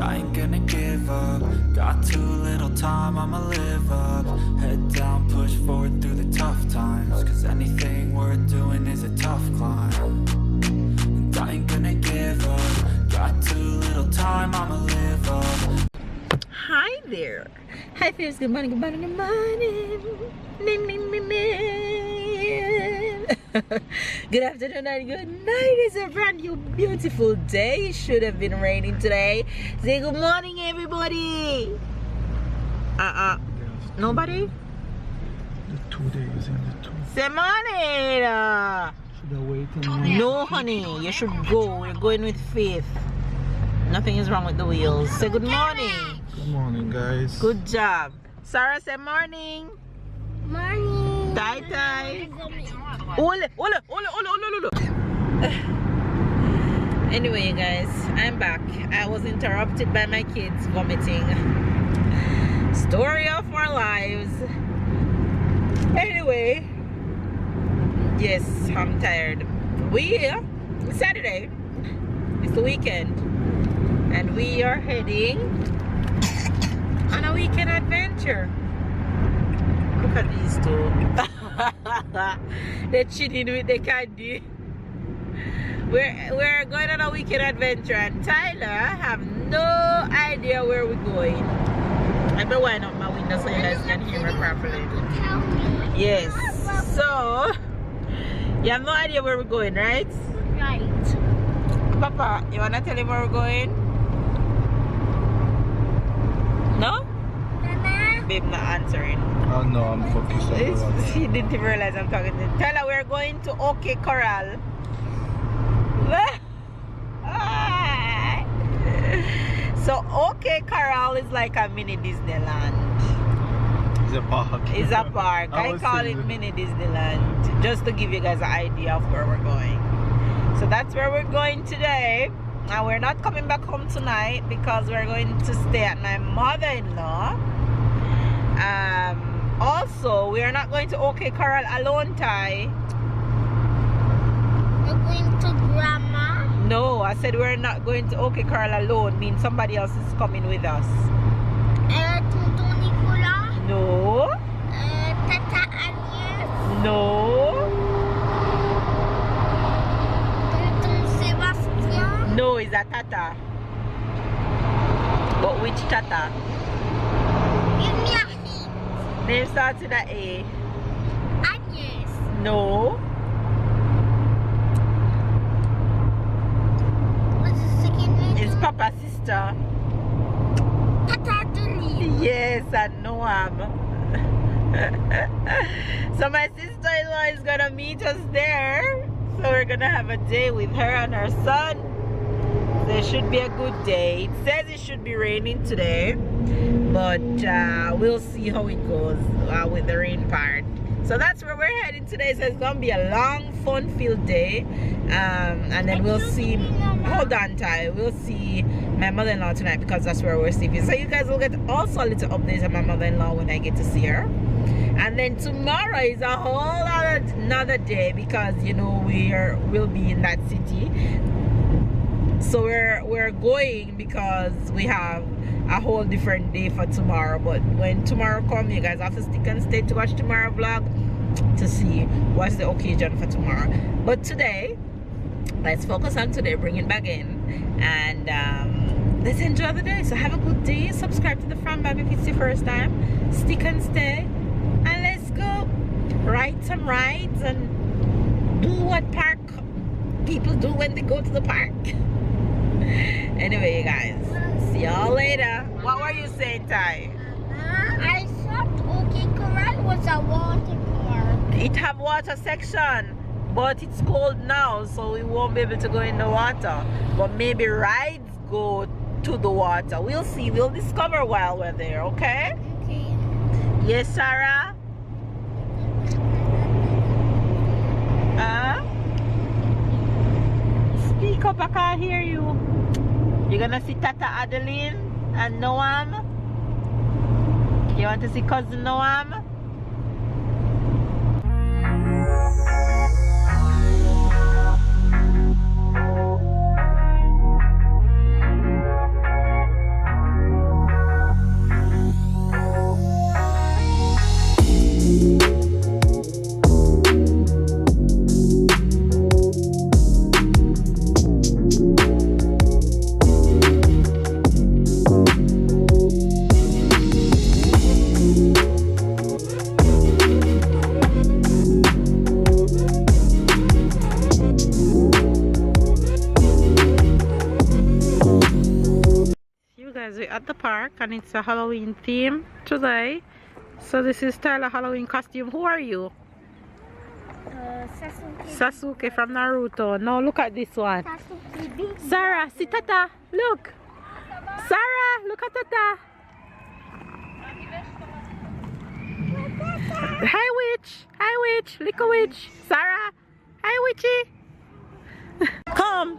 I ain't gonna give up. Got too little time, I'ma live up. Head down, push forward through the tough times, cause anything worth doing is a tough climb. And I ain't gonna give up. Got too little time, I'ma live up. Hi there. Hi friends, good morning, good morning, good morning. Good afternoon and good night. It's a brand new beautiful day. It should have been raining today. Say good morning everybody. Nobody? The 2 days in the 2. Say morning. Should I wait? No honey, you should go. We're going with faith. Nothing is wrong with the wheels. Say good morning. Good morning, guys. Good job. Sarah, say morning. Morning. Tai tai. Ole. Anyway, you guys, I'm back. I was interrupted by my kids vomiting. Story of our lives. Anyway, yes, I'm tired. It's Saturday. It's the weekend. And we are heading on a weekend adventure. Look at these two. They're cheating with the candy. We're going on a weekend adventure, and Tyler have no idea where we're going. I better wind up my window so you guys can hear me properly. Yes. So you have no idea where we're going, right? Right. Papa, you wanna tell him where we're going? No? Mama. Babe not answering. Oh no, I'm focused on the road. She didn't even realize I'm talking to him. Tell her we're going to OK Corral. So OK Corral is like a mini Disneyland. It's a park. It's a park. I was call it thinking. mini Disneyland, just to give you guys an idea of where we're going. So that's where we're going today. Now we're not coming back home tonight because we're going to stay at my mother-in-law. Also, we are not going to OK Corral alone, Ty. You're going to Grandma. No, I said we're not going to OK Corral alone. Means somebody else is coming with us. Tonton Nicolas. No. Tata Agnès. No. Tonton Sébastien. No, it's a Tata. But which Tata? Give me a hint. Name starts with a A. Agnès. No. What's the second name? It's Papa's sister. Tata Delis. Yes, and Noam. So my sister-in-law is gonna meet us there. So we're gonna have a day with her and her son. So it should be a good day. It says it should be raining today, but we'll see how it goes with the rain part. So that's where we're heading today. So it's gonna be a long, fun-filled day, and then we'll see. Hold on, Ty. We'll see my mother-in-law tonight because that's where we're sleeping. So you guys will get also a little updates on my mother-in-law when I get to see her. And then tomorrow is a whole another day because you know we'll be in that city. So we're going because we have a whole different day for tomorrow. But when tomorrow comes, you guys have to stick and stay to watch tomorrow vlog to see what's the occasion for tomorrow. But today, let's focus on today, bring it back in, and let's enjoy the day. So have a good day. Subscribe to the Fran Bab if it's your first time. Stick and stay, and let's go ride some rides and do what park people do when they go to the park. Anyway, you guys, see y'all later. What were you saying, Ty? I thought OK Corral was a water park. It have water section, but it's cold now, so we won't be able to go in the water. But maybe rides go to the water. We'll see. We'll discover while we're there, okay? Okay. Yes, Sarah? Speak up, I can't hear you. You're gonna see Tata Adeline and Noam? You want to see cousin Noam? guys, we're at the park and it's a Halloween theme today. So this is Tyler Halloween costume. Who are you? Sasuke from Naruto. Now look at this one. Sarah, see Tata. Look. Sarah, look at Tata. Hi witch. Hi witch. Little witch. Sarah. Hi witchy. Come.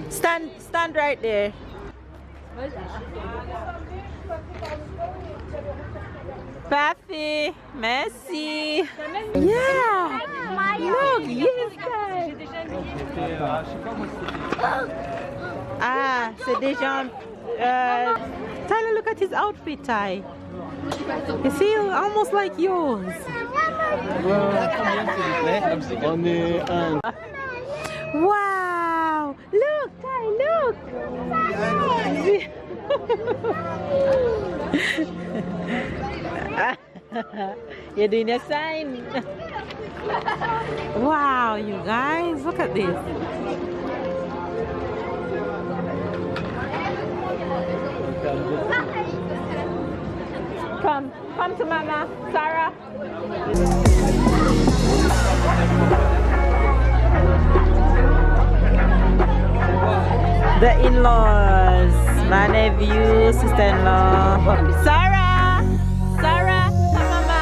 Stand right there. Paffy, Messi. Yeah. Look, yes, guys. Ah, c'est déjà. Tyler, look at his outfit, Ty. You see, almost like yours. On est un. Wow! Look, Ty, look! You're doing a sign. Wow, you guys, look at this. Come to Mama, Sarah. The in-laws, my nephew, sister-in-law. Sarah, come Mama.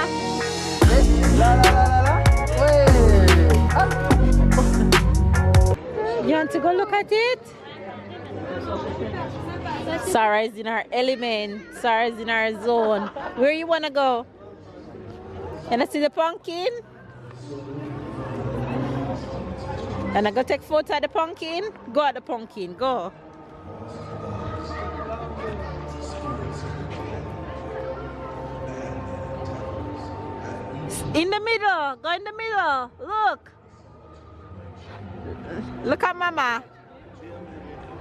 You want to go look at it? Sarah is in her element. Sarah is in her zone. Where you want to go? And I see the pumpkin? And I go take photo of the pumpkin? Go at the pumpkin, go. In the middle, go in the middle, look. Look at Mama.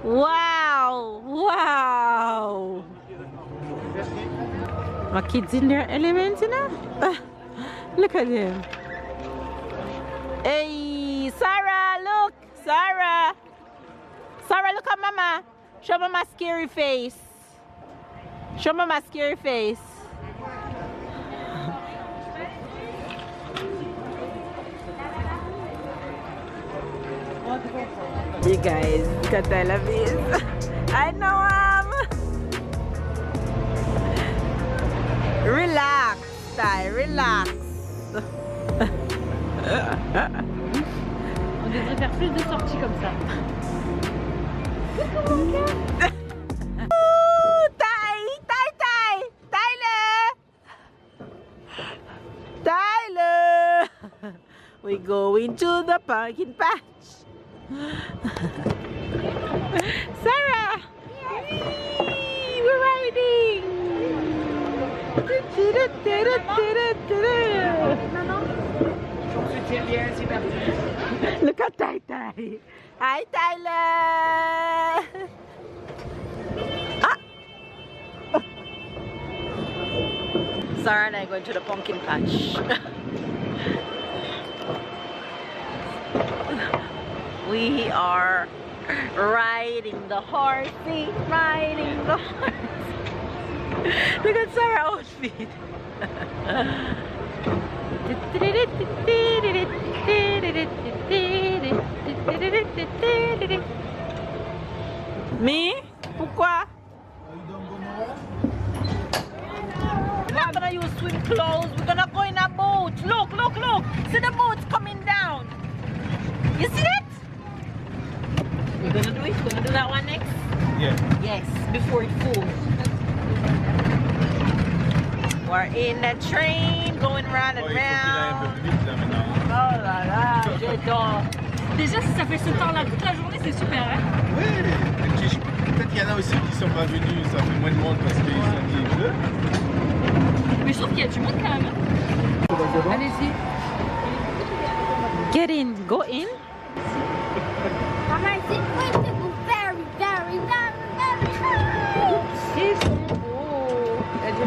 Wow, wow. My kids in their element, you know? Look at them. Hey, Sarah, look. Sarah. Sarah, look at Mama. Show Mama scary face. Show Mama scary face. You guys, look at Delaveaus. I know relax, Ty, relax. On devrait faire plus de sorties comme ça. Tyler! We going to the pumpkin patch. Sarah! Whee! We're riding! Look at Tai Tai! Hi Tyler! Ah! Sarah and I going to the pumpkin patch. We are riding the horsey, riding the horse. Look at Sarah's outfit. Me? Pourquoi? We're not gonna use swim clothes. We're gonna go in a boat. Look, look, look. See the boat's coming down. You see it? We're gonna do it. We're gonna do that one next. Yeah. Yes, before it falls. We're in the train, going round and round. Oh là là, j'adore. Déjà, si ça fait ce temps-là toute la journée, c'est super, hein? Oui, peut-être qu'il y en a aussi qui sont pas venus, ça fait moins de monde parce qu'ils sont dit. Mais je trouve qu'il y a du monde quand même. Allez-y. Get in, go in. Mama, is it going to go very, very, very, very high?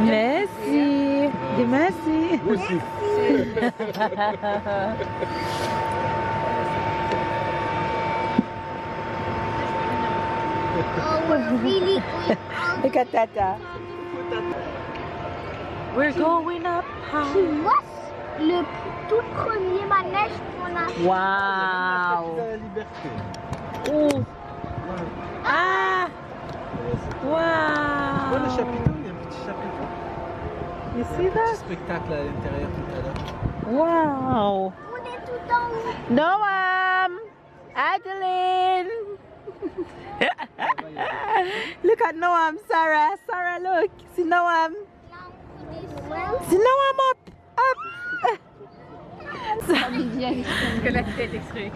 Merci. Dis merci. Aussi. Oh, we're really Look at Tata. We're going up high. Moi, le tout premier manège qu'on a fait. Wow. La liberté. Oh. Ah. Voilà le Wow. chapiteau, il y a un petit chapiteau. You see Petit that? spectacle à l'intérieur tout à l'heure. Wow. On est tout en haut. Noam. Adeline. Look at Noam, Sarah. Sarah, look. See Noam. See Noam up. Up. Que la tête extrait.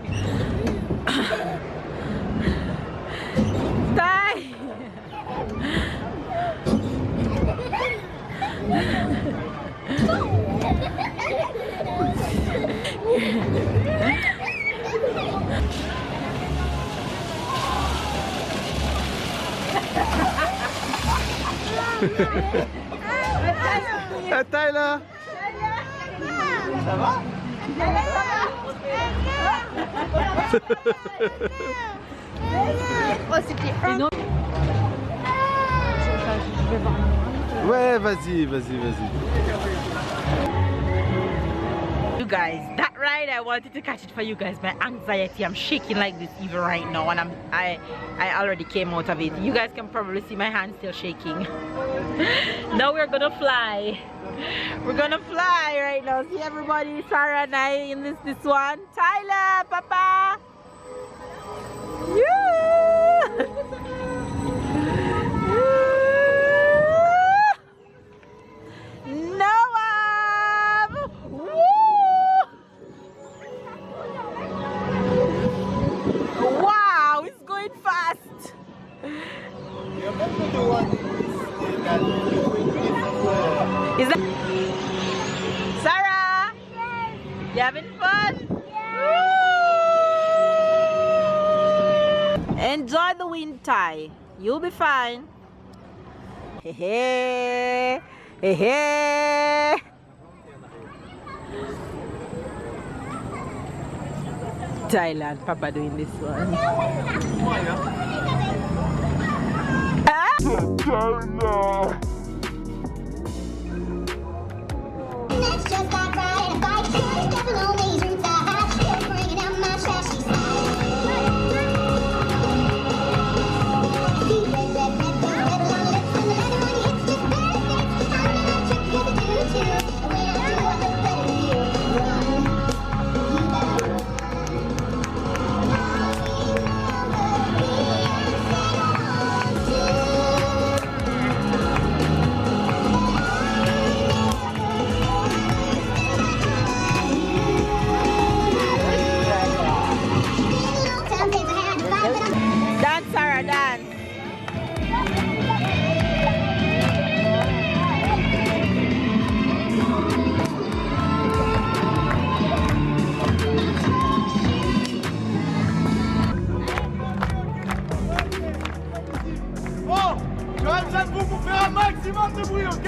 Stay. Attends là. Ça va? Oh, c'était un. Ouais, vas-y. You guys, that ride I wanted to catch it for you guys. My anxiety, I'm shaking like this even right now, and I already came out of it. You guys can probably see my hands still shaking. Now we're gonna fly. We're gonna fly right now. See everybody, Sarah and I in this one. Tyler, Papa. Yeah. Noam! Woo! Wow, it's going fast. Is that Sarah? You having fun? Woo! Enjoy the wind, Ty. You'll be fine. Hey, hey. Hey, hey. Thailand, Papa doing this one. Ah? That's just not right. If I could, stepping on these roots I have, still bringing out my trashy side. See, red, red, red, red, red, on lips, and the red one hits just perfect. I'm not a trick with a doo-doo. The way I do, I look better than you. Run, you better run. Dance, Sarah, dance. Bon, j'aurais besoin de vous pour faire un maximum de bruit, ok?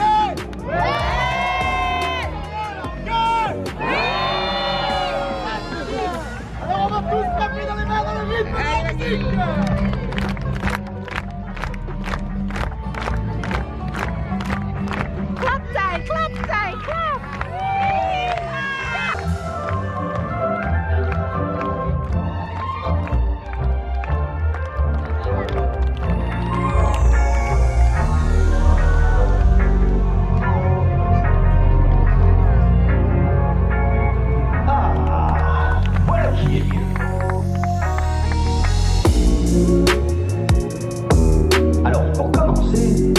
Alors on va tous taper dans les mains dans le rythme de la musique. Clap, Ty, clap, Ty, clap. Voilà qui est mieux. Alors, pour commencer,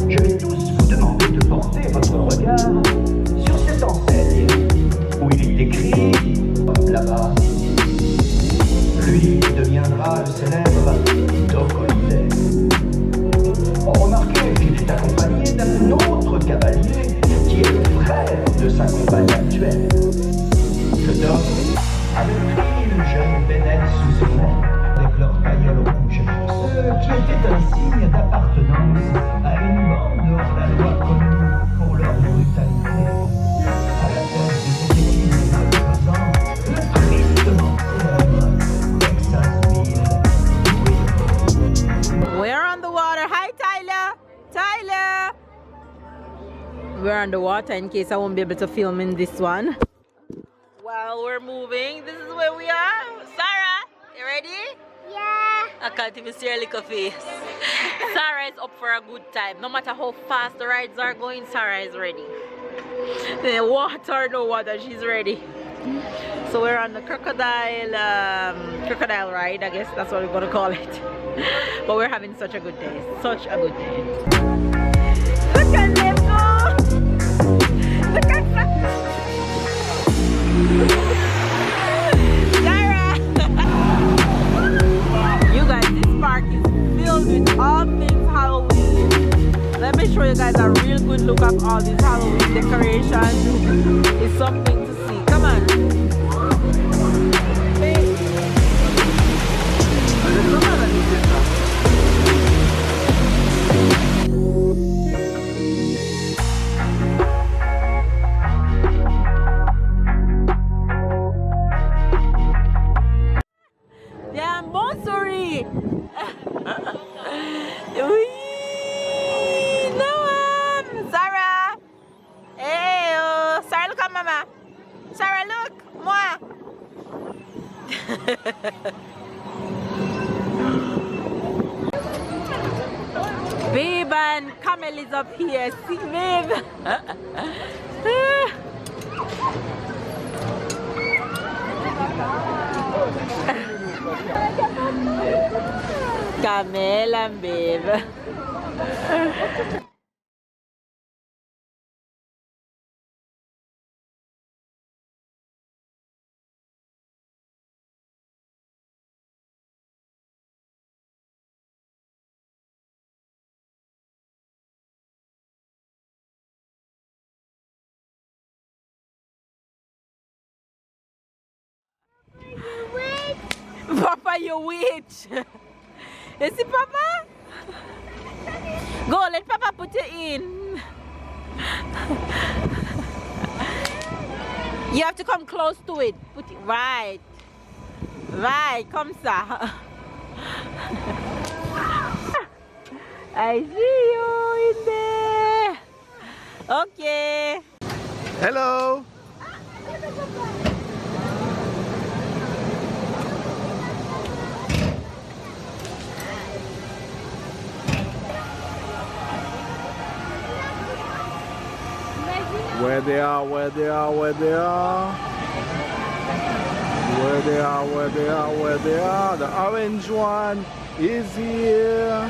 je vais tous vous demander de porter votre regard sur cette enseigne où il est écrit là-bas. Lui deviendra le célèbre Docolillet. Remarquez qu'il est accompagné d'un autre cavalier qui est le frère de sa compagne actuelle. Le Doc avait pris une jeune bénette sous son aile avec leur pailleul rouge, ce qui était un signe d'appartenance à une bande hors la loi connue pour leur brutalité. À la tête de cette équipe malfaisant, le tristement célèbre Texas Bill. Where Tyler! We're on the water in case I won't be able to film in this one. While we're moving, this is where we are. Sarah, you ready? Yeah. I can't even see her little face. Sarah is up for a good time. No matter how fast the rides are going, Sarah is ready. Water, no water, she's ready. So we're on the crocodile ride, I guess that's what we're gonna call it. But we're having such a good day. Such a good day. Look at them go! Look at Sarah! You guys, this park is filled with all things Halloween. Let me show you guys a real good look at all these Halloween decorations. It's something to see. Come on. Yeah, Monsory. Sarah. Hey, Sarah, look at Mama. Sarah, look. Moi. Babe and Camel is up here. See, babe. Camel and babe. Papa, you witch. You see, Papa? Go, let Papa put it in. You have to come close to it. Put it right. Right, come, sir. I see you in there. Okay. Hello. Where they are, where they are, where they are. Where they are, where they are, where they are. The orange one is here.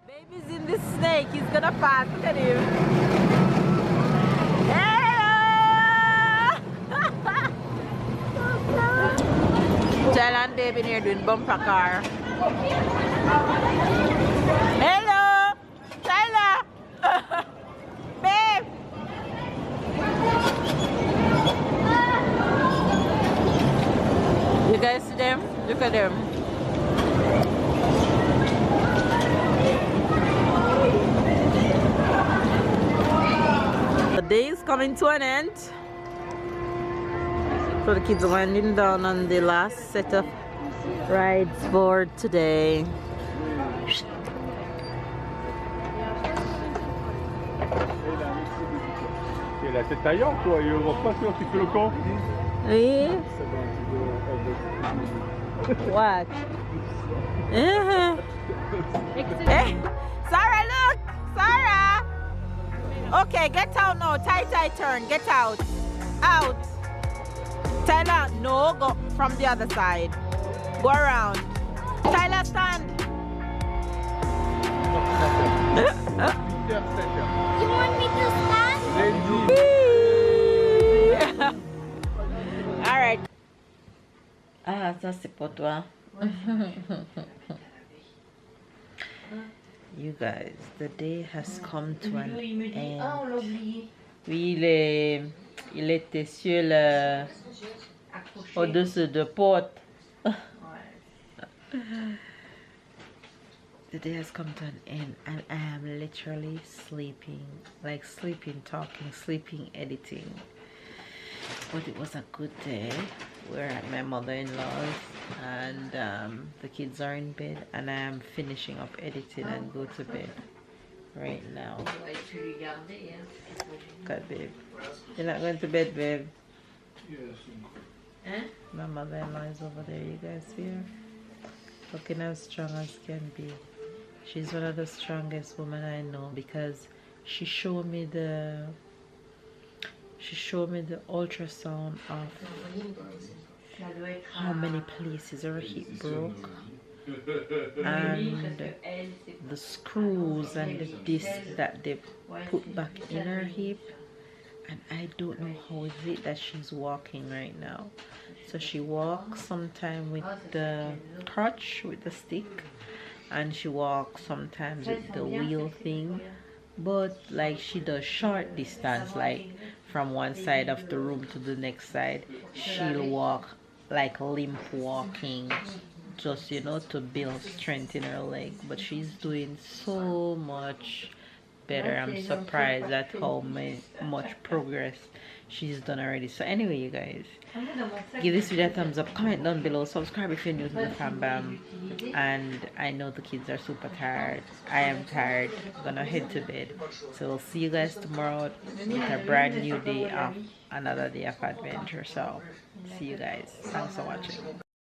Baby's in the snake. He's gonna pass. Look at him. Tell and baby here doing bumper car. Hello, Tyler. Babe. You Look at them. The day is coming to an end. So the kids are winding down on the last set of rides for today. Et la tête ailleurs, quoi, et on va pas sûr, tu fais le con. Oui. What? Hey, Sarah, look! Sarah! Okay, get out now. Tight turn. Get out. Out. Tyler, no, go from the other side. Go around. Tyler, stand. You want me to stand? All right. Ah, ça c'est pour toi. You guys, the day has come to an end. Oui, il était sur le au-dessus de porte. The day has come to an end and I am literally sleeping, like sleeping, talking, sleeping, editing. But it was a good day. We're at my mother-in-law's and the kids are in bed and I am finishing up editing and go to bed right now. God, babe. You're not going to bed, babe? Yes. My mother-in-law is over there. You guys see her? Looking as strong as can be. She's one of the strongest women I know because she showed me the ultrasound of how many places her hip broke and the screws and the disc that they put back in her hip, and I don't know how is it that she's walking right now. So she walks sometime with the crutch, with the stick, and she walks sometimes with the wheel thing, but like she does short distance, like from one side of the room to the next side. She'll walk like limp walking, just, you know, to build strength in her leg. But she's doing so much better. I'm surprised at how much progress she's done already. So anyway, you guys, give this video a thumbs up, comment down below, subscribe if you're new to the fam bam. And I know the kids are super tired. I am tired. I'm gonna head to bed. So we'll see you guys tomorrow with a brand new day of another day of adventure. So see you guys. Thanks for watching.